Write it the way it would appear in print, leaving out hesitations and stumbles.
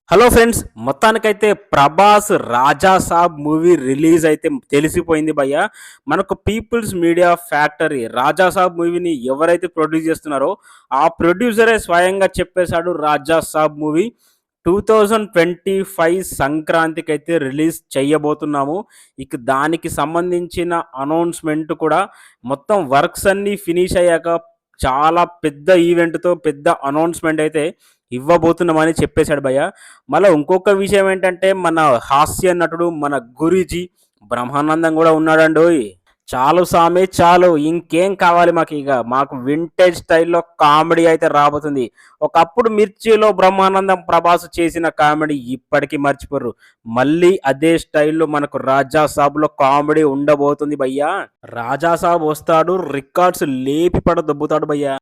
Hello friends, మొత్తానికైతే ప్రభాస్ రాజా సాబ్ movie release అయితే తెలిసిపోయింది భయ్య. మనకు పీపుల్స్ మీడియా ఫ్యాక్టరీ రాజా సాబ్ మూవీని ఎవరైతే ప్రొడ్యూస్ చేస్తున్నారో ఆ ప్రొడ్యూసరే స్వయంగా చెప్పేశాడు రాజా సాబ్ మూవీ 2025 సంక్రాంతికి అయితే రిలీజ్ చేయబోతున్నాము. ఇక దానికి సంబంధించిన అనౌన్స్మెంట్ కూడా మొత్తం వర్క్స్ అన్నీ ఫినిష్ అయ్యాక చాలా పెద్ద ఈవెంట్తో పెద్ద అనౌన్స్మెంట్ అయితే ఇవ్వబోతున్నామని చెప్పేశాడు భయ్య. మళ్ళీ ఇంకొక విషయం ఏంటంటే మన హాస్య నటుడు మన గురూజీ బ్రహ్మానందం కూడా ఉన్నాడండోయ్. చాలు సామి చాలు, ఇంకేం కావాలి మాకు? ఇక మాకు వింటేజ్ స్టైల్లో కామెడీ అయితే రాబోతుంది. ఒకప్పుడు మిర్చిలో బ్రహ్మానందం ప్రభాస్ చేసిన కామెడీ ఇప్పటికీ మర్చిపోరు. మళ్ళీ అదే స్టైల్లో మనకు రాజా సాబ్లో కామెడీ ఉండబోతుంది భయ్యా. రాజా సాబ్ వస్తాడు, రికార్డ్స్ లేపి పడ దొబ్బుతాడు భయ్యా.